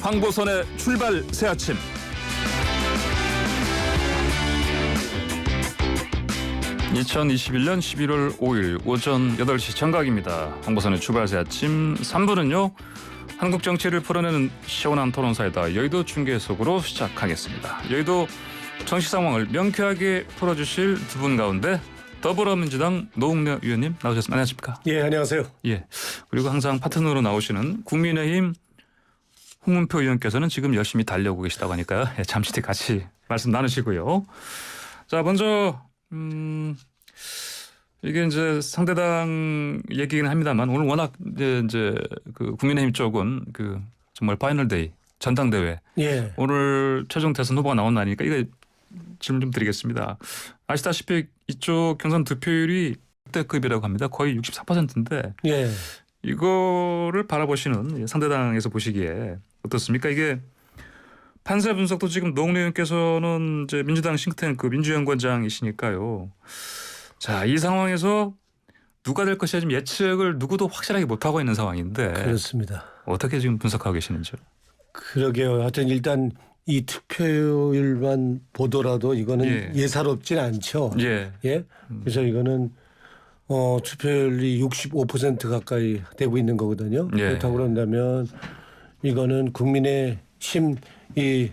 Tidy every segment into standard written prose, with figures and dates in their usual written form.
황보선의 출발 새 아침. (2021년 11월 5일) 오전 8시 정각입니다. 황보선의 출발 새 아침 3부는요. 한국 정치를 풀어내는 시원한 토론사이다. 여의도 중계석으로 시작하겠습니다. 여의도 정치 상황을 명쾌하게 풀어주실 두 분 가운데 더불어민주당 노웅래 의원님 나오셨습니다. 안녕하십니까? 예, 안녕하세요. 예. 그리고 항상 파트너로 나오시는 국민의힘 홍문표 의원께서는 지금 열심히 달려오고 계시다고 하니까요. 예, 잠시 뒤에 같이 말씀 나누시고요. 자, 먼저 이게 이제 상대당 얘기긴 합니다만 오늘 워낙 이제 그 국민의힘 쪽은 그 정말 파이널 데이 전당대회. 예. 오늘 최종 대선 후보가 나온 날이니까 이거 질문 좀 드리겠습니다. 아시다시피 이쪽 경선 득표율이 역대급이라고 합니다. 거의 64%인데 예. 이거를 바라보시는 상대당에서 보시기에 어떻습니까? 이게 판세 분석도 지금 노웅래 의원께서는 이제 민주당 싱크탱크 민주연구원장이시니까요. 자, 이 상황에서 누가 될 것이야 지금 예측을 누구도 확실하게 못하고 있는 상황인데 그렇습니다. 어떻게 지금 분석하고 계시는지요? 그러게요. 하여튼 일단 이 투표율만 보더라도 이거는 예사롭진 않죠. 예. 예. 그래서 이거는 투표율이 65% 가까이 되고 있는 거거든요. 예. 그렇다고 그런다면 이거는 국민의힘 이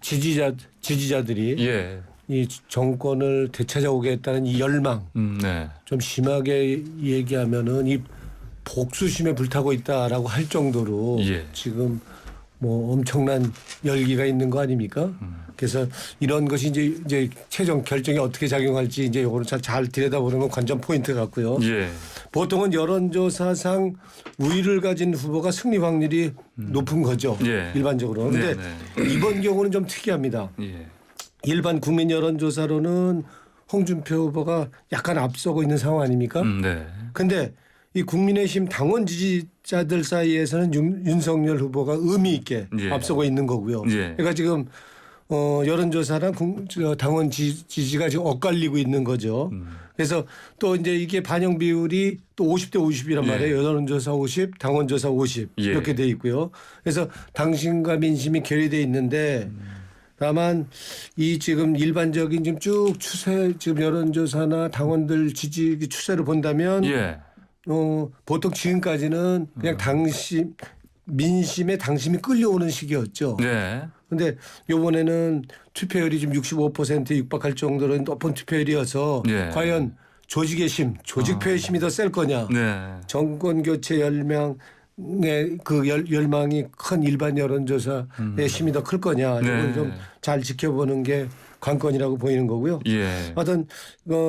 지지자들이 예. 이 정권을 되찾아오겠다는 이 열망 네. 좀 심하게 얘기하면은 이 복수심에 불타고 있다라고 할 정도로 예. 지금 뭐 엄청난 열기가 있는 거 아닙니까? 그래서 이런 것이 이제 최종 결정이 어떻게 작용할지 이제 이거를 잘 들여다보는 건 관전 포인트 같고요. 예. 보통은 여론조사상 우위를 가진 후보가 승리 확률이 높은 거죠. 예. 일반적으로. 그런데 이번 경우는 좀 특이합니다. 예. 일반 국민 여론조사로는 홍준표 후보가 약간 앞서고 있는 상황 아닙니까? 네. 그런데 이 국민의힘 당원 지지자들 사이에서는 윤석열 후보가 의미 있게 앞서고 있는 거고요. 예. 그러니까 지금 여론조사랑 당원 지지가 지금 엇갈리고 있는 거죠. 그래서 또 이제 이게 반영 비율이 또 50대 50이란 말이에요. 여론조사 50, 당원조사 50 이렇게 돼 있고요. 그래서 당심과 민심이 결여돼 있는데 다만 이 지금 일반적인 지금 쭉 추세 지금 여론조사나 당원들 지지 추세를 본다면 보통 지금까지는 그냥 민심에 당심이 끌려오는 시기였죠. 네. 그런데 이번에는 투표율이 좀 65%에 육박할 정도로 높은 투표율이어서 과연 조직의 힘, 조직표의 힘이 더 셀 거냐. 정권 교체 열망의 그 열망이 큰 일반 여론조사의 힘이 더 클 거냐. 이걸 좀 잘 지켜보는 게 관건이라고 보이는 거고요. 하여튼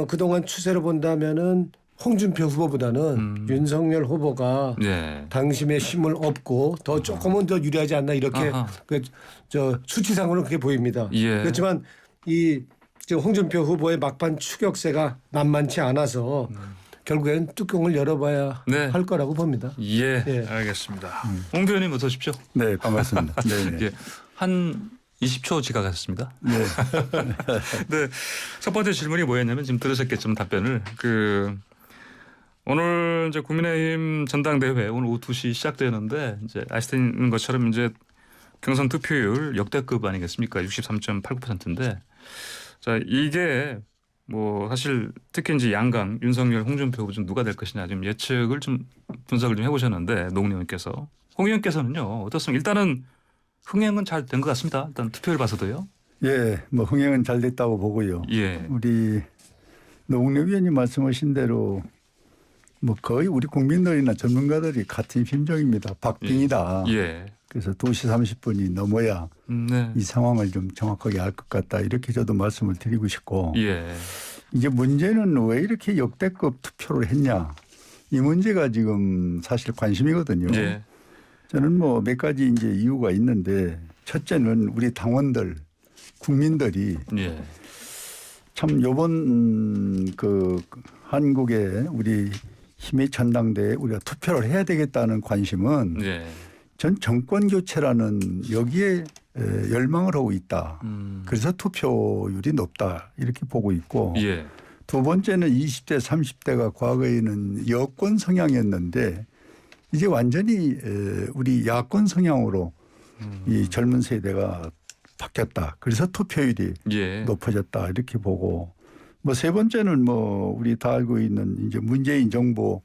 그동안 추세를 본다면은 홍준표 후보보다는 윤석열 후보가 당심의 힘을 얻고 더 조금은 더 유리하지 않나 이렇게 수치상으로는 그렇게 보입니다. 그렇지만 이 홍준표 후보의 막판 추격세가 만만치 않아서 결국엔 뚜껑을 열어봐야 할 거라고 봅니다. 알겠습니다. 홍 의원님 어서 오십시오. 네, 반갑습니다. 한 20초 지각했습니다. 네. 네. 첫 번째 질문이 뭐였냐면 지금 들으셨겠지만 답변을 오늘 이제 국민의힘 전당대회 오늘 오후 2시 시작되는데 이제 아시는 것처럼 이제 경선 투표율 역대급 아니겠습니까? 63.89%인데 자 이게 뭐 사실 특히 이제 양강 윤석열, 홍준표 후보 중 누가 될 것이냐 좀 예측을 좀 분석을 좀 해보셨는데 노웅래 의원께서 홍 의원께서는요 어떻습니까? 일단은 흥행은 잘 된 것 같습니다. 일단 투표율 봐서도요. 예, 뭐 흥행은 잘 됐다고 보고요. 우리 노웅래 의원님 말씀하신 대로 뭐 거의 우리 국민들이나 전문가들이 같은 심정입니다. 박빙이다. 그래서 2시 30분이 넘어야 이 상황을 좀 정확하게 알 것 같다. 이렇게 저도 말씀을 드리고 싶고 이제 문제는 왜 이렇게 역대급 투표를 했냐. 이 문제가 지금 사실 관심이거든요. 저는 뭐 몇 가지 이제 이유가 있는데 첫째는 우리 당원들, 국민들이 참 요번 그 한국의 우리 힘의 전당대회에 우리가 투표를 해야 되겠다는 관심은 전 정권 교체라는 여기에 열망을 하고 있다. 그래서 투표율이 높다 이렇게 보고 있고 두 번째는 20대 30대가 과거에는 여권 성향이었는데 이제 완전히 우리 야권 성향으로 이 젊은 세대가 바뀌었다. 그래서 투표율이 예. 높아졌다 이렇게 보고 뭐 세 번째는 뭐 우리 다 알고 있는 이제 문재인 정부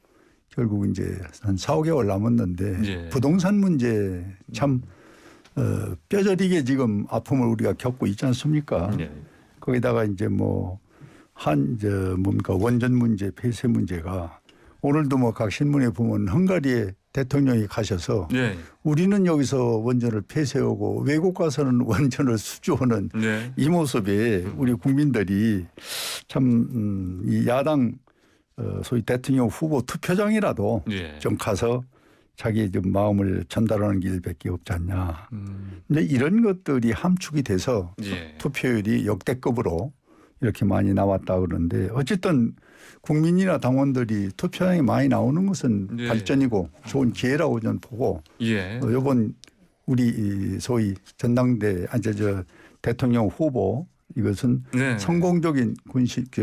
결국 이제 한 4, 5개월 남았는데 예. 부동산 문제 참 뼈저리게 지금 아픔을 우리가 겪고 있지 않습니까? 예. 거기다가 이제 뭐 뭡니까 원전 문제, 폐쇄 문제가 오늘도 뭐 각 신문에 보면 헝가리에 대통령이 가셔서 예. 우리는 여기서 원전을 폐쇄하고 외국 가서는 원전을 수주하는 예. 이 모습에 우리 국민들이 참 이 야당 소위 대통령 후보 투표장이라도 예. 좀 가서 자기 좀 마음을 전달하는 길밖에 없지 않냐. 근데 이런 것들이 함축이 돼서 예. 투표율이 역대급으로 이렇게 많이 나왔다 그러는데 어쨌든 국민이나 당원들이 투표장에 많이 나오는 것은 예. 발전이고 좋은 기회라고 저는 보고 예. 이번 우리 이 소위 전당대 저 대통령 후보 이것은 네. 성공적인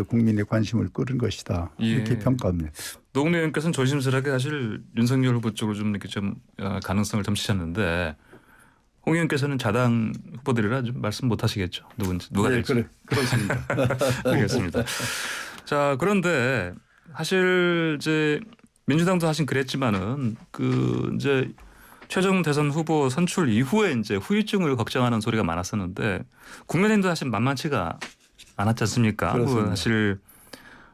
국민의 관심을 끌은 것이다 이렇게 예. 평가합니다. 노웅래 의원께서는 조심스럽게 사실 윤석열 후보 쪽으로 좀 이렇게 좀 가능성을 점치셨는데 홍 의원께서는 자당 후보들이라 좀 말씀 못 하시겠죠. 누가 네, 될지. 그렇습니다. 알겠습니다. 자, 그런데 사실 이제 민주당도 사실 그랬지만은 그 이제 최종 대선 후보 선출 이후에 이제 후유증을 걱정하는 소리가 많았었는데 국민의힘도 사실 만만치가 않았지 않습니까? 그렇습니다. 사실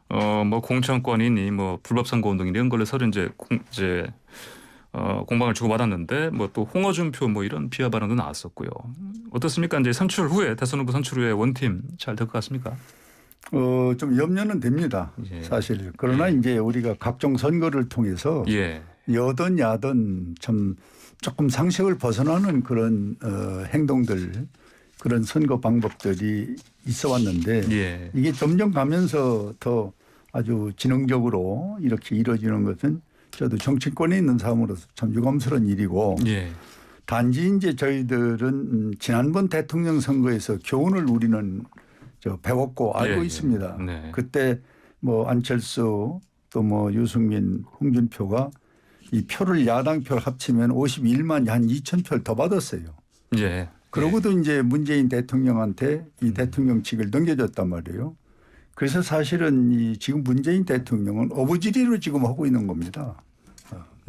뭐 공천권이니 뭐 불법 선거 운동 이런 걸로 서로 이제 공방을 주고받았는데 뭐 또 홍어준표 뭐 이런 비하 발언도 나왔었고요. 어떻습니까? 이제 선출 후에 대선 후보 선출 후에 원팀 잘 될 것 같습니까? 좀 염려는 됩니다. 예. 사실. 그러나 이제 우리가 각종 선거를 통해서 예. 여든 야든 참 조금 상식을 벗어나는 그런 행동들 그런 선거 방법들이 있어 왔는데 예. 이게 점점 가면서 더 아주 지능적으로 이렇게 이루어지는 것은 저도 정치권에 있는 사람으로서 참 유감스러운 일이고 예. 단지 이제 저희들은 지난번 대통령 선거에서 교훈을 우리는 배웠고 알고 예. 있습니다. 네. 그때 뭐 안철수 또 뭐 유승민, 홍준표가 이 표를 야당 표를 합치면 51만 한 2천 표를 더 받았어요. 예. 그러고도 이제 문재인 대통령한테 이 대통령직을 넘겨줬단 말이에요. 그래서 사실은 이 지금 문재인 대통령은 어부지리로 지금 하고 있는 겁니다.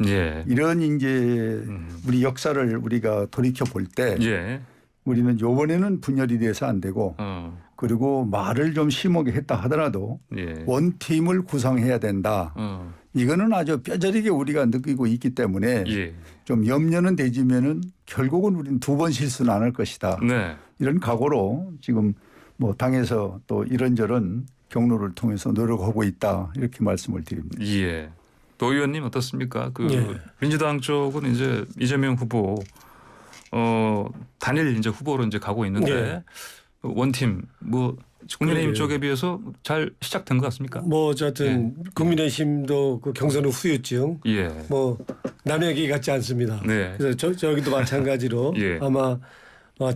예. 이런 이제 우리 역사를 우리가 돌이켜 볼 때 예. 우리는 요번에는 분열이 돼서 안 되고 그리고 말을 좀 심하게 했다 하더라도 예. 원팀을 구성해야 된다. 이거는 아주 뼈저리게 우리가 느끼고 있기 때문에 예. 좀 염려는 되지면은 결국은 우리는 두 번 실수는 안 할 것이다. 네. 이런 각오로 지금 뭐 당에서 또 이런저런 경로를 통해서 노력하고 있다. 이렇게 말씀을 드립니다. 예. 노 의원님 어떻습니까? 그 예. 민주당 쪽은 이제 이재명 후보 단일 이제 후보로 이제 가고 있는데 예. 원팀 뭐 국민의힘 그러게요. 쪽에 비해서 잘 시작된 것 같습니까? 뭐 어쨌든 국민의힘도 그 경선 후 후유증 예. 뭐 남의 얘기 같지 않습니다. 네. 그래서 저기도 마찬가지로 예. 아마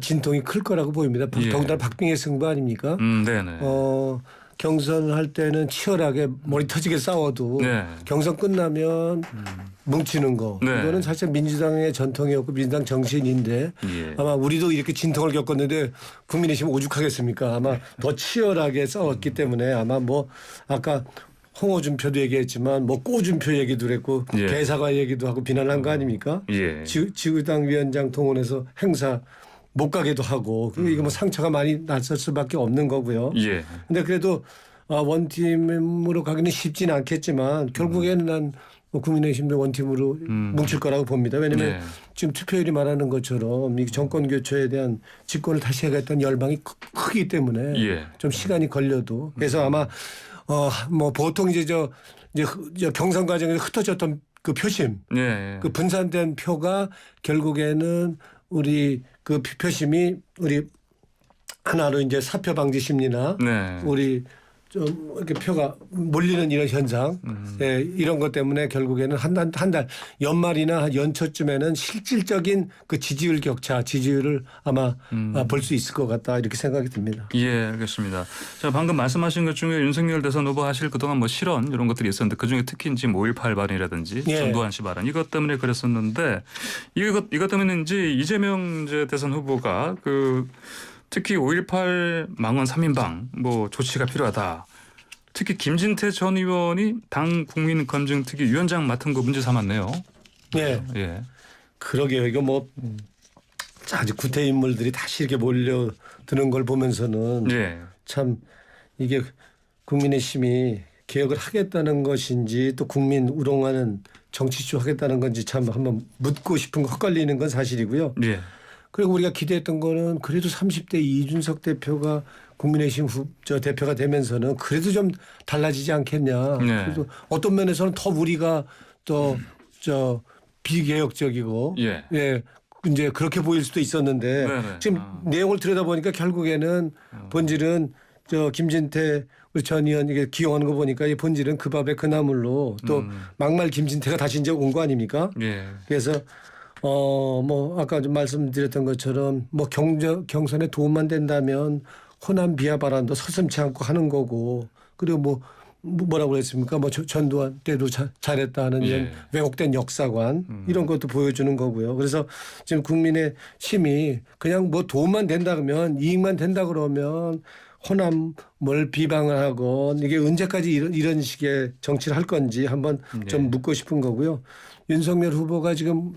진통이 클 거라고 보입니다. 예. 더군다나 박빙의 승부 아닙니까? 네네. 경선할 때는 치열하게 머리 터지게 싸워도 네. 경선 끝나면 뭉치는 거. 네. 이거는 사실 민주당의 전통이었고 민주당 정신인데 예. 아마 우리도 이렇게 진통을 겪었는데 국민의힘 오죽하겠습니까? 아마 더 치열하게 싸웠기 때문에 아마 뭐 아까 홍어준표도 얘기했지만 뭐 꼬준표 얘기도 했고 예. 개사과 얘기도 하고 비난한 거 아닙니까? 예. 지구당 위원장 동원해서 행사 못 가게도 하고 그리고 이거 뭐 상처가 많이 났을 수밖에 없는 거고요. 예. 근데 그래도 원팀으로 가기는 쉽지는 않겠지만 결국에는 난 국민의힘도 원팀으로 뭉칠 거라고 봅니다. 왜냐하면 네. 지금 투표율이 말하는 것처럼 이 정권 교체에 대한 집권을 다시 하겠다는 열망이 크기 때문에 예. 좀 시간이 걸려도 그래서 아마 뭐 보통 이제 경선 과정에서 흩어졌던 그 표심, 예. 그 분산된 표가 결국에는 우리 그 표심이 우리 하나로 이제 사표 방지 심리나 네. 우리 좀 이렇게 표가 몰리는 이런 현상, 예, 이런 것 때문에 결국에는 한 달 연말이나 연초쯤에는 실질적인 그 지지율 격차, 지지율을 아마 볼 수 있을 것 같다 이렇게 생각이 듭니다. 예, 알겠습니다. 자, 방금 말씀하신 것 중에 윤석열 대선 후보 하실 그동안 뭐 실언 이런 것들이 있었는데 그 중에 특히 이제 5.18 발언이라든지 예. 전두환 씨 발언 이것 때문에 그랬었는데 이것 때문인지 이재명 이제 대선 후보가 그 특히 5.18 망원 3인방 뭐 조치가 필요하다. 특히 김진태 전 의원이 당 국민검증특위 위원장 맡은 거 문제 삼았네요. 네. 예. 그러게요. 이거 뭐 아주 구태 인물들이 다시 이렇게 몰려드는 걸 보면서는 예. 참 이게 국민의힘이 개혁을 하겠다는 것인지 또 국민 우롱하는 정치쇼 하겠다는 건지 참 한번 묻고 싶은 거 헛갈리는 건 사실이고요. 예. 그리고 우리가 기대했던 거는 그래도 30대 이준석 대표가 국민의힘 대표가 되면서는 그래도 좀 달라지지 않겠냐. 네. 그래도 어떤 면에서는 더 우리가 또 비개혁적이고 예. 예. 이제 그렇게 보일 수도 있었는데 네네. 지금 내용을 들여다보니까 결국에는 본질은 김진태 우리 전 의원 이게 기용하는 거 보니까 이 본질은 그 밥에 그 나물로 또 막말 김진태가 다시 이제 온 거 아닙니까? 예. 그래서 뭐 아까 좀 말씀드렸던 것처럼 뭐 경선에 도움만 된다면 호남 비하 발언도 서슴지 않고 하는 거고 그리고 뭐라고 그랬습니까? 뭐 전두환 때도 잘했다는 이런 예. 왜곡된 역사관 이런 것도 보여주는 거고요. 그래서 지금 국민의 힘이 그냥 뭐 도움만 된다 그러면 이익만 된다 그러면 호남을 비방을 하고 이게 언제까지 이런 식의 정치를 할 건지 한번 좀 묻고 싶은 거고요. 윤석열 후보가 지금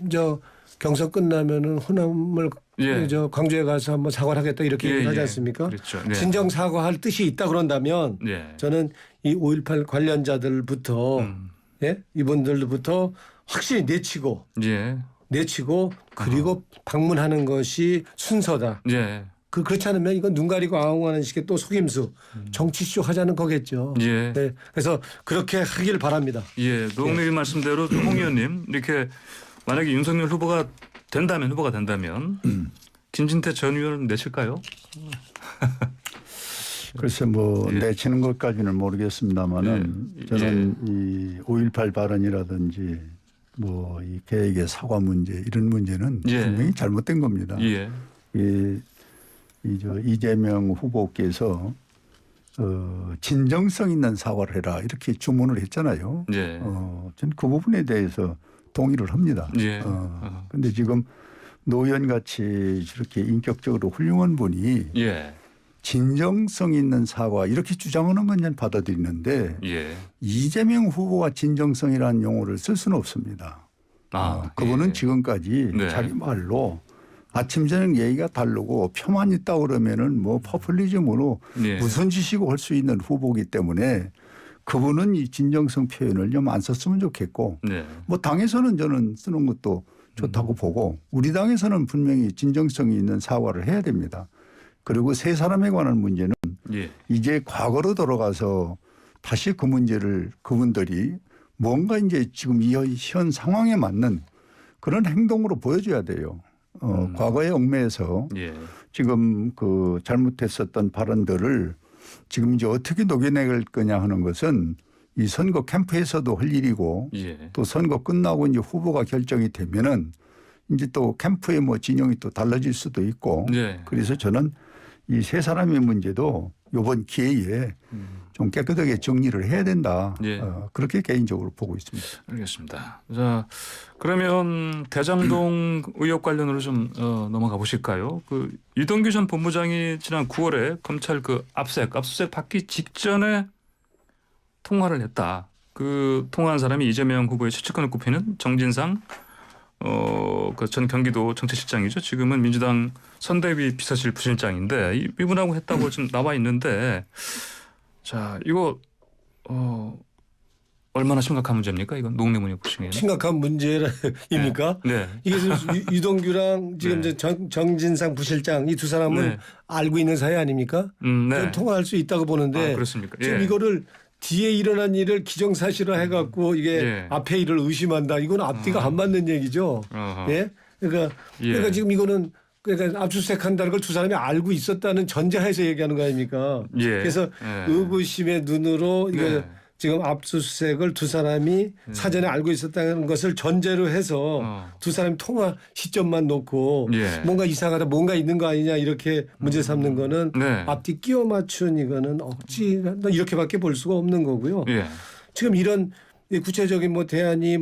경선 끝나면은 호남을 예. 광주에 가서 한번 사과를 하겠다 이렇게 예, 얘기하지 예. 않습니까? 그렇죠. 네. 진정 사과할 뜻이 있다 그런다면 예. 저는 이 5.18 관련자들부터 예? 이분들부터 확실히 내치고 예. 그리고 방문하는 것이 순서다. 예. 그렇지 않으면 이건 눈 가리고 아웅하는 식의 또 속임수 정치쇼 하자는 거겠죠. 예. 네. 그래서 그렇게 하길 바랍니다. 예. 노웅래 말씀대로 홍 의원님 이렇게 만약에 윤석열 후보가 된다면 김진태 전 의원은 내칠까요? 글쎄 뭐 예. 내치는 것까지는 모르겠습니다만은 예. 저는 이 5.18 발언이라든지 뭐 이 계획의 사과 문제 이런 문제는 예. 분명히 잘못된 겁니다. 예. 이재명 후보께서 진정성 있는 사과를 해라 이렇게 주문을 했잖아요. 예. 저는 그 부분에 대해서 동의를 합니다. 예. 그런데 지금 노 의원 같이 저렇게 인격적으로 훌륭한 분이 예. 진정성 있는 사과 이렇게 주장하는 건 전 받아들이는데 예. 이재명 후보가 진정성이라는 용어를 쓸 수는 없습니다. 그분은 예. 지금까지 네. 자기 말로 아침 저녁 얘기가 다르고 표만 있다 그러면은 뭐 포퓰리즘으로 예. 무슨 짓이고 할 수 있는 후보이기 때문에 그분은 이 진정성 표현을 좀 안 썼으면 좋겠고 네. 뭐 당에서는 저는 쓰는 것도 좋다고 보고 우리 당에서는 분명히 진정성이 있는 사과를 해야 됩니다. 그리고 세 사람에 관한 문제는 예. 이제 과거로 돌아가서 다시 그 문제를 그분들이 뭔가 이제 지금 이 현 상황에 맞는 그런 행동으로 보여줘야 돼요. 과거에 얽매여서 예. 지금 그 잘못했었던 발언들을 지금 이제 어떻게 녹여낼 거냐 하는 것은 이 선거 캠프에서도 할 일이고 예. 또 선거 끝나고 이제 후보가 결정이 되면은 이제 또 캠프의 뭐 진영이 또 달라질 수도 있고 예. 그래서 저는 이 세 사람의 문제도 이번 기회에 좀 깨끗하게 정리를 해야 된다. 예. 그렇게 개인적으로 보고 있습니다. 알겠습니다. 자, 그러면 대장동 의혹 관련으로 좀 넘어가 보실까요? 그 이동규 전 본부장이 지난 9월에 검찰 그 압수수색 받기 직전에 통화를 했다. 그 통화한 사람이 이재명 후보의 최측근을 꼽히는 정진상 그 전 경기도 정책실장이죠. 지금은 민주당 선대위 비서실 부실장인데 이분하고 했다고 지금 나와 있는데 자 이거 얼마나 심각한 문제입니까? 이건 노웅래 보시기에는 심각한 문제입니까? 네. 이게 지금 유동규랑 지금 네. 이제 정진상 부실장 이 두 사람은 네. 알고 있는 사이 아닙니까? 네. 좀 통화할 수 있다고 보는데 그렇습니까? 지금 예. 이거를 뒤에 일어난 일을 기정사실화 해갖고 이게 예. 앞에 일을 의심한다. 이건 앞뒤가 안 맞는 얘기죠. 어허. 예. 그러니까 예. 지금 이거는 그러니까 압수수색한다는 걸 두 사람이 알고 있었다는 전제하에서 얘기하는 거 아닙니까? 예. 그래서 예. 의구심의 눈으로 이거 네. 지금 압수수색을 두 사람이 사전에 알고 있었다는 것을 전제로 해서 두 사람이 통화 시점만 놓고 예. 뭔가 이상하다 뭔가 있는 거 아니냐 이렇게 문제 삼는 거는 네. 앞뒤 끼워 맞춘 이거는 억지 이렇게밖에 볼 수가 없는 거고요. 예. 지금 이런 구체적인 뭐 대안이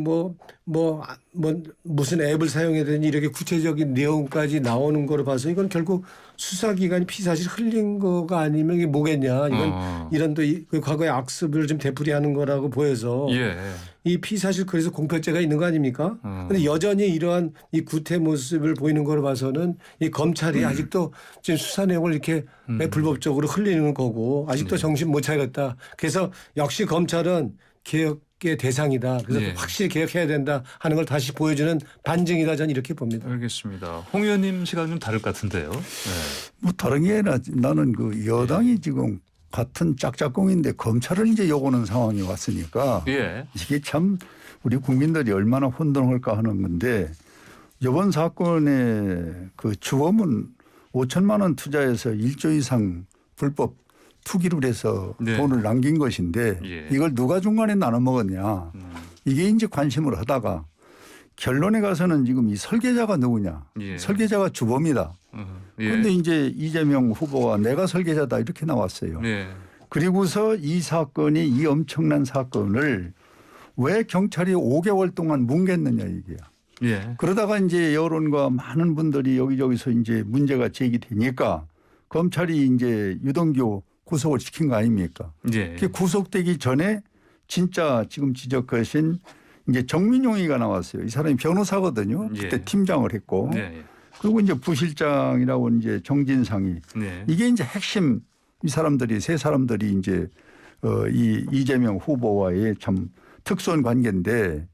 무슨 앱을 사용해야 되니 이렇게 구체적인 내용까지 나오는 거로 봐서 이건 결국 수사기관이 피사실 흘린 거가 아니면 이게 뭐겠냐. 이건 이런 또 그 과거의 악습을 좀 되풀이하는 거라고 보여서 예. 이 피사실 그래서 공표죄가 있는 거 아닙니까? 그런데 여전히 이러한 이 구태 모습을 보이는 거로 봐서는 이 검찰이 아직도 지금 수사 내용을 이렇게 불법적으로 흘리는 거고 아직도 정신 못 차렸다. 그래서 역시 검찰은 개혁의 대상이다. 그래서 예. 확실히 개혁해야 된다 하는 걸 다시 보여주는 반증이다. 저는 이렇게 봅니다. 알겠습니다. 홍 의원님 시각은 좀 다를 것 같은데요. 네. 뭐 다른 게 아니라 나는 그 여당이 지금 같은 짝짝꿍인데 검찰을 이제 요구하는 상황이 왔으니까 예. 이게 참 우리 국민들이 얼마나 혼돈할까 하는 건데 이번 사건의 그 주범은 5천만 원 투자해서 1조 이상 불법 투기를 해서 네. 돈을 남긴 것인데 예. 이걸 누가 중간에 나눠 먹었냐. 이게 이제 관심을 하다가 결론에 가서는 지금 이 설계자가 누구냐. 예. 설계자가 주범이다. 예. 그런데 이제 이재명 후보가 내가 설계자다 이렇게 나왔어요. 예. 그리고서 이 사건이 이 엄청난 사건을 왜 경찰이 5개월 동안 뭉갰느냐 이게야. 예. 그러다가 이제 여론과 많은 분들이 여기저기서 이제 문제가 제기되니까 검찰이 이제 유동규 구속을 시킨 거 아닙니까? 예. 그 구속되기 전에 진짜 지금 지적하신 이제 정민용이가 나왔어요. 이 사람이 변호사거든요. 그때 예. 팀장을 했고. 예. 그리고 이제 부실장이라고 이제 정진상이 네. 이게 이제 핵심 이 사람들이 세 사람들이 이제 이 이재명 후보와의 참 특수한 관계인데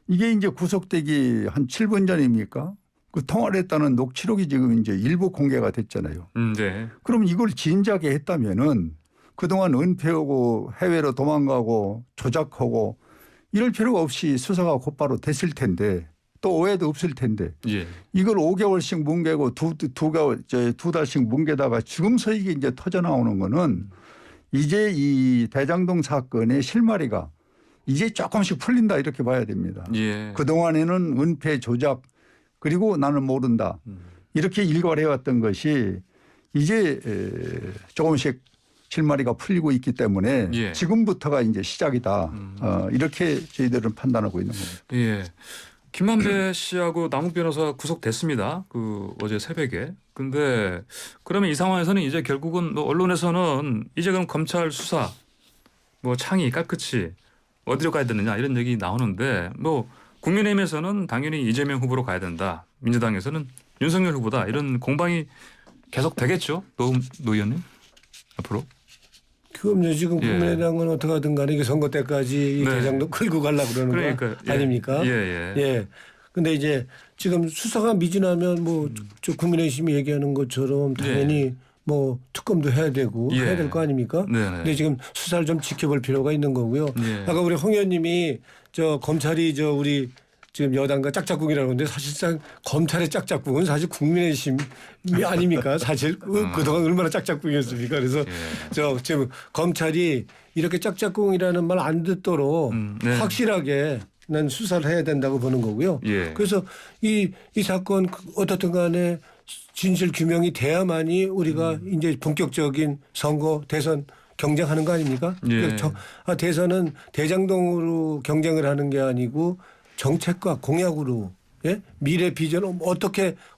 이게 이제 구속되기 한 7분 전입니까? 그 통화를 했다는 녹취록이 지금 이제 일부 공개가 됐잖아요. 네. 그럼 이걸 진작에 했다면은 그동안 은폐하고 해외로 도망가고 조작하고 이럴 필요가 없이 수사가 곧바로 됐을 텐데 또 오해도 없을 텐데 예. 이걸 5개월씩 뭉개고 두 달씩 뭉개다가 지금서 이게 이제 터져 나오는 거는 이제 이 대장동 사건의 실마리가 이제 조금씩 풀린다 이렇게 봐야 됩니다. 예. 그동안에는 은폐 조작 그리고 나는 모른다 이렇게 일괄해왔던 것이 이제 조금씩 실마리가 풀리고 있기 때문에 예. 지금부터가 이제 시작이다. 이렇게 저희들은 판단하고 있는 겁니다. 예. 김만배 씨하고 남욱 변호사 구속됐습니다. 그 어제 새벽에. 근데 그러면 이 상황에서는 이제 결국은 뭐 언론에서는 이제 그럼 검찰 수사 뭐 창이 깔끝이 어디로 가야 되느냐 이런 얘기 나오는데 뭐 국민의힘에서는 당연히 이재명 후보로 가야 된다. 민주당에서는 윤석열 후보다 이런 공방이 계속 되겠죠. 노 의원님 앞으로. 그럼요. 지금 예. 국민의당은 어떻게 하든 간에 이게 선거 때까지 이 네. 대장도 끌고 가려고 그러는 그러니까, 거 아닙니까? 예. 예. 근데 이제 지금 수사가 미진하면 뭐 저 국민의힘이 얘기하는 것처럼 당연히 뭐 특검도 해야 되고 예. 해야 될 거 아닙니까? 네네. 근데 지금 수사를 좀 지켜볼 필요가 있는 거고요. 예. 아까 우리 홍 의원님이 저 검찰이 저 우리 지금 여당과 짝짝꿍이라고 하는데 사실상 검찰의 짝짝꿍은 사실 국민의힘이 아닙니까? 사실 그동안 얼마나 짝짝꿍이었습니까? 그래서 저 지금 검찰이 이렇게 짝짝꿍이라는 말 안 듣도록 네. 확실하게 난 수사를 해야 된다고 보는 거고요. 예. 그래서 이 사건 어떻든 간에 진실 규명이 돼야만이 우리가 이제 본격적인 선거 대선 경쟁하는 거 아닙니까? 예. 대선은 대장동으로 경쟁을 하는 게 아니고 정책과 공약으로 예? 미래 비전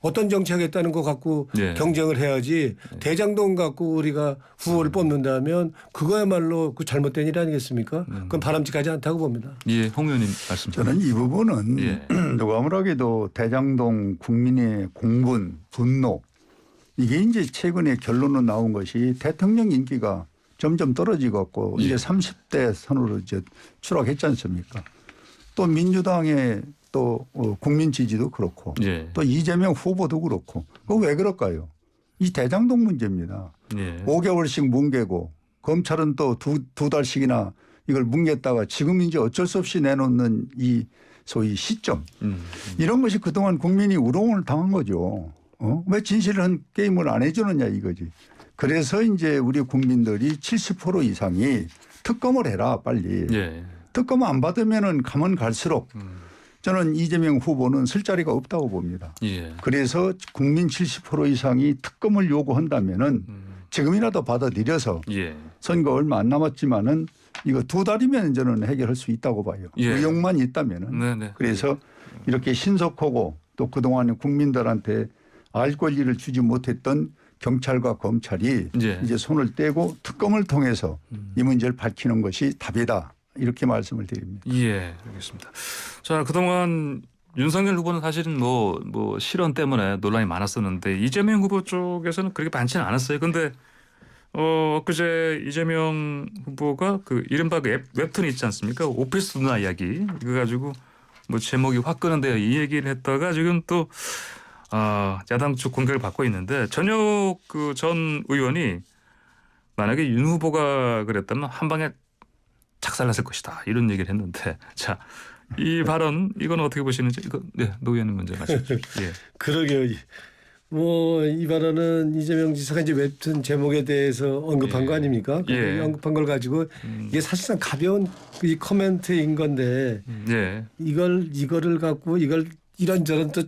어떤 정책 하겠다는 거 갖고 예. 경쟁을 해야지 대장동 갖고 우리가 후보를 뽑는다면 그거야말로 그 잘못된 일 아니겠습니까? 그건 바람직하지 않다고 봅니다. 예, 홍 의원님 말씀. 저는 이 부분은 예. 누가 아무래도 대장동 국민의 공분, 분노 이게 이제 최근에 결론으로 나온 것이 대통령 인기가 점점 떨어지고 있고 예. 이제 30대 선으로 이제 추락했지 않습니까? 또 민주당의 또 국민 지지도 그렇고 예. 또 이재명 후보도 그렇고 그거 왜 그럴까요? 이 대장동 문제입니다. 예. 5개월씩 뭉개고 검찰은 또 두 달씩이나 이걸 뭉갰다가 지금 이제 어쩔 수 없이 내놓는 이 소위 시점 이런 것이 그동안 국민이 우롱을 당한 거죠. 왜 진실한 게임을 안 해주느냐 이거지. 그래서 이제 우리 국민들이 70% 이상이 특검을 해라 빨리. 예. 특검 안 받으면은 가면 갈수록 저는 이재명 후보는 쓸 자리가 없다고 봅니다. 예. 그래서 국민 70% 이상이 특검을 요구한다면은 지금이라도 받아들여서 예. 선거 얼마 안 남았지만은 이거 2달이면 저는 해결할 수 있다고 봐요. 예. 의욕만 있다면은. 네네. 그래서 이렇게 신속하고 또 그동안 국민들한테 알 권리를 주지 못했던 경찰과 검찰이 예. 이제 손을 떼고 특검을 통해서 이 문제를 밝히는 것이 답이다. 이렇게 말씀을 드립니다. 예, 알겠습니다. 자, 그동안 윤석열 후보는 사실은 뭐 실언 때문에 논란이 많았었는데 이재명 후보 쪽에서는 그렇게 많지는 않았어요. 근데 엊그제 이재명 후보가 그 이른바 그 웹툰 있지 않습니까? 오피스 누나 이야기 이거 가지고 뭐 제목이 확 끄는데요. 이 얘기를 했다가 지금 또 야당 쪽 공격을 받고 있는데 전역 그 전 의원이 만약에 윤 후보가 그랬다면 한 방에 착살났을 것이다 이런 얘기를 했는데 자 이 발언 이건 어떻게 보시는지 이거 네, 노 의원님 먼저 말씀 주시죠. 예. 그러게요. 뭐 이 발언은 이재명 지사가 이제 웹툰 제목에 대해서 언급한 거 아닙니까? 예. 언급한 걸 가지고 이게 사실상 가벼운 이 코멘트인 건데 예. 이거를 갖고 이걸 이런저런 또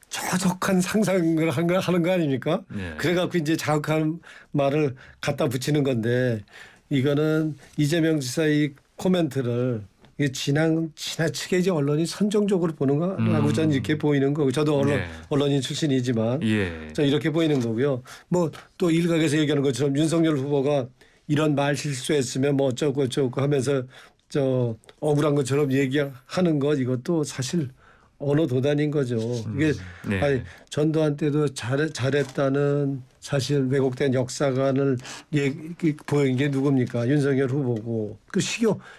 저적한 상상을 하는 거 아닙니까? 예. 그래갖고 이제 자극한 말을 갖다 붙이는 건데 이거는 이재명 지사의 코멘트를 지나치게 이제 언론이 선정적으로 보는 거라고 저는 이렇게 보이는 거고 저도 예. 언론인 출신이지만 예. 저 이렇게 보이는 거고요. 뭐 또 일각에서 얘기하는 것처럼 윤석열 후보가 이런 말 실수했으면 뭐 어쩌고 하면서 저 억울한 것처럼 얘기하는 것 이것도 사실 언어 도단인 거죠. 이게 네. 아니, 전두환 때도 잘했다는 사실 왜곡된 역사관을 보인 게 누굽니까? 윤석열 후보고 그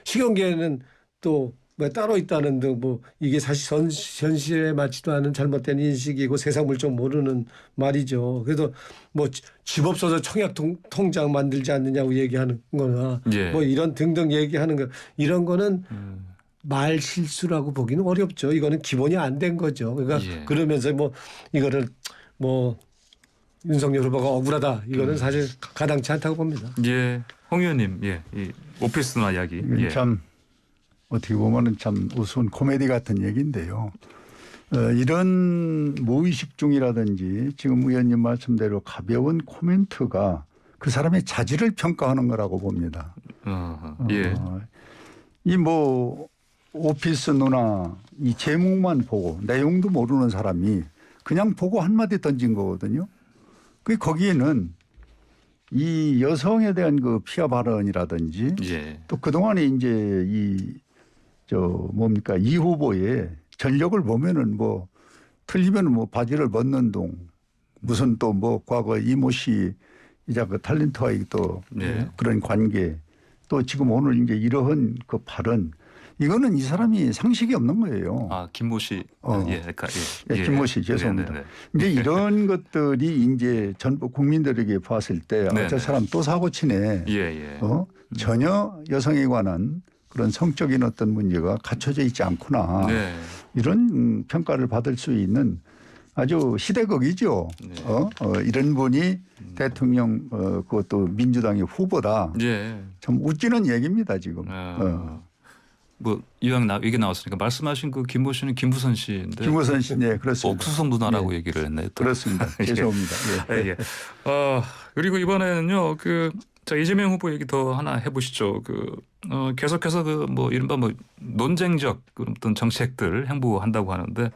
식용계는 또 뭐 따로 있다는 등 뭐 이게 사실 현실에 맞지도 않은 잘못된 인식이고 세상 물정 모르는 말이죠. 그래서 뭐 집 없어서 청약 통장 만들지 않느냐고 얘기하는 거나 예. 뭐 이런 등등 얘기하는 거 이런 거는 말 실수라고 보기는 어렵죠. 이거는 기본이 안 된 거죠. 그러니까 예. 그러면서 뭐 이거를 뭐 윤석열 후보가 억울하다 이거는 사실 가당치 않다고 봅니다. 예. 홍 의원님, 예, 이 오피스 누나 이야기. 예. 참 어떻게 보면은 참 우스운 코미디 같은 얘기인데요. 이런 무의식 중이라든지 지금 의원님 말씀대로 가벼운 코멘트가 그 사람의 자질을 평가하는 거라고 봅니다. 예. 이 뭐 오피스 누나 이 제목만 보고 내용도 모르는 사람이 그냥 보고 한마디 던진 거거든요. 그 거기에는 이 여성에 대한 그 피하 발언이라든지 예. 또 그동안에 이제 뭡니까 이 후보의 전력을 보면은 뭐 틀리면 뭐 바지를 벗는 동 무슨 또 뭐 과거 이모 씨 이자 그 탤런트와의 또 예. 그런 관계 또 지금 오늘 이제 이러한 그 발언 이거는 이 사람이 상식이 없는 거예요. 김모 씨. 예. 예. 김모 씨 죄송합니다. 네네네. 이제 이런 것들이 이제 전부 국민들에게 봤을 때 저 사람 또 사고 치네. 예. 전혀 여성에 관한 그런 성적인 어떤 문제가 갖춰져 있지 않구나. 네. 이런 평가를 받을 수 있는 아주 시대극이죠. 네. 이런 분이 대통령 그것도 민주당의 후보다. 예. 참 웃기는 얘기입니다 지금. 뭐 이왕 얘기 나왔으니까 말씀하신 그 김모 씨는 김부선 씨인데. 김부선 씨, 네 그렇습니다. 옥수성 누나라고 네. 얘기를 했네. 또. 그렇습니다. 죄송합니다. 예. 예. 그리고 이번에는요 자 이재명 후보 얘기 더 하나 해보시죠. 계속해서 뭐 이른바 뭐 논쟁적 어떤 정책들 행보한다고 하는데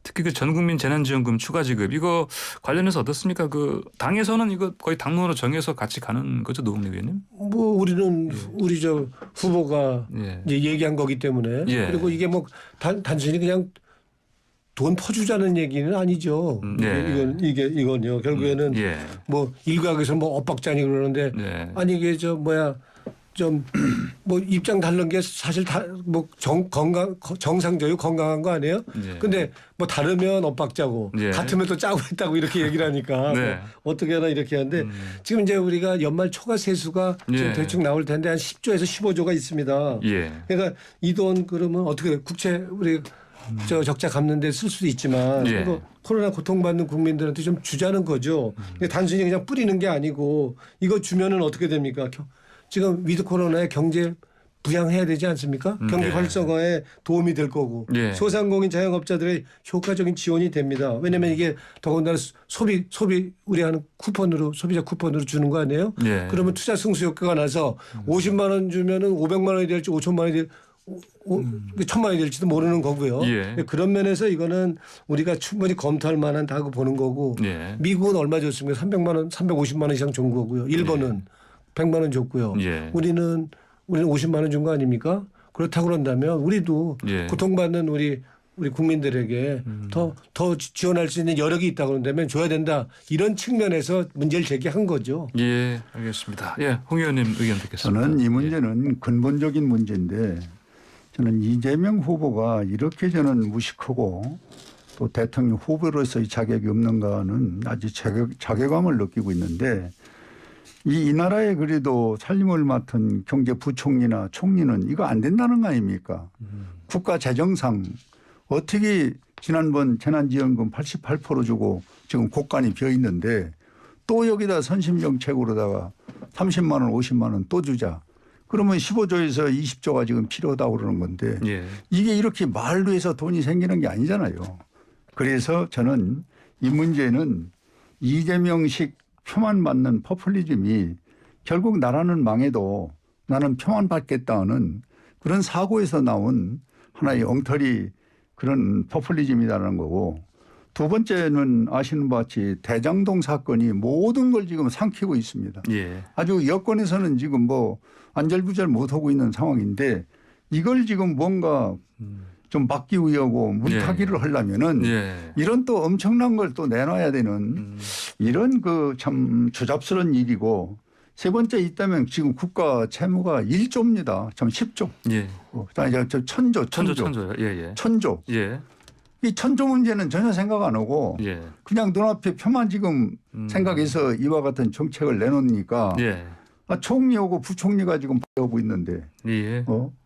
특히 그 전국민 재난지원금 추가 지급 이거 관련해서 어떻습니까? 그 당에서는 이거 거의 당론으로 정해서 같이 가는 거죠, 노웅래 의원님? 뭐 우리는 우리 저 후보가 이제 얘기한 거기 때문에 그리고 이게 뭐 단순히 그냥 돈 퍼주자는 얘기는 아니죠. 이건요. 결국에는 뭐 일각에서 뭐 엇박자니 그러는데 아니 이게 좀 뭐 입장 다른 게 사실 다 뭐 정상적이고 건강한 거 아니에요? 근데 뭐 다르면 엇박자고 같으면 또 짜고 있다고 이렇게 얘기를 하니까 뭐 어떻게 하나 이렇게 하는데 지금 이제 우리가 연말 초과 세수가 지금 대충 나올 텐데 한 10조에서 15조가 있습니다. 그러니까 이 돈 그러면 어떻게 국채 우리 저 적자 갚는 데 쓸 수도 있지만 예. 이거 코로나 고통받는 국민들한테 좀 주자는 거죠. 근데 단순히 그냥 뿌리는 게 아니고 이거 주면은 어떻게 됩니까? 지금 위드 코로나에 경제 부양해야 되지 않습니까? 경기 예. 활성화에 도움이 될 거고 예. 소상공인 자영업자들의 효과적인 지원이 됩니다. 왜냐하면 이게 더군다나 소비 우리 하는 쿠폰으로 소비자 쿠폰으로 주는 거 아니에요? 예. 그러면 투자 승수 효과가 나서 50만 원 주면은 500만 원이 될지 5천만 원이 될지 1,000만 원이 될지도 모르는 거고요. 예. 그런 면에서 이거는 우리가 충분히 검토할 만하다고 보는 거고 예. 미국은 얼마 줬습니까? 300만 원, 350만 원 이상 준 거고요. 일본은 100만 원 줬고요. 예. 우리는 50만 원 준 거 아닙니까? 그렇다고 그런다면 우리도 예. 고통받는 우리 국민들에게 더 지원할 수 있는 여력이 있다 그런다면 줘야 된다. 이런 측면에서 문제를 제기한 거죠. 예, 알겠습니다. 예, 홍 의원님 의견 듣겠습니다. 저는 이 문제는 근본적인 문제인데 저는 이재명 후보가 이렇게 저는 무식하고 또 대통령 후보로서의 자격이 없는가는 아주 자괴감을 느끼고 있는데 이 나라에 그래도 살림을 맡은 경제부총리나 총리는 이거 안 된다는 거 아닙니까? 국가 재정상 어떻게 지난번 재난지원금 88% 주고 지금 곳간이 비어 있는데 또 여기다 선심정책으로다가 30만 원 50만 원 또 주자. 그러면 15조에서 20조가 지금 필요하다고 그러는 건데 예. 이게 이렇게 말로 해서 돈이 생기는 게 아니잖아요. 그래서 저는 이 문제는 이재명식 표만 받는 포퓰리즘이 결국 나라는 망해도 나는 표만 받겠다는 그런 사고에서 나온 하나의 엉터리 그런 포퓰리즘이라는 거고 두 번째는 아시는 바와 같이 대장동 사건이 모든 걸 지금 삼키고 있습니다. 예. 아주 여권에서는 지금 뭐 안절부절 못하고 있는 상황인데 이걸 지금 뭔가 좀 막기 위하고 물타기를 하려면은 이런 또 엄청난 걸 또 내놔야 되는 이런 그 참 조잡스러운 일이고 세 번째 있다면 지금 국가 채무가 1조입니다. 참 10조. 예. 저 천조요. 예, 예. 천조. 예. 이 천조 문제는 전혀 생각 안 하고 예. 그냥 눈앞에 표만 지금 생각해서 이와 같은 정책을 내놓으니까 예. 총리하고 부총리가 지금 배우고 있는데 예.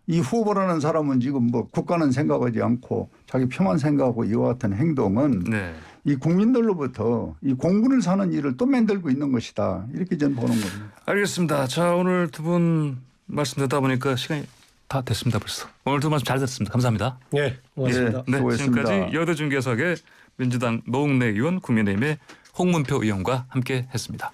이 후보라는 사람은 지금 뭐 국가는 생각하지 않고 자기 표만 생각하고 이와 같은 행동은 네. 이 국민들로부터 이 공분을 사는 일을 또 만들고 있는 것이다. 이렇게 저는 보는 겁니다. 알겠습니다. 자, 오늘 두 분 말씀 듣다 보니까 시간이 다 됐습니다. 벌써. 오늘 두 말씀 잘 듣습니다. 감사합니다. 네, 고맙습니다. 네, 수고했습니다. 지금까지 여대 중계석의 민주당 노웅래 의원, 국민의힘의 홍문표 의원과 함께 했습니다.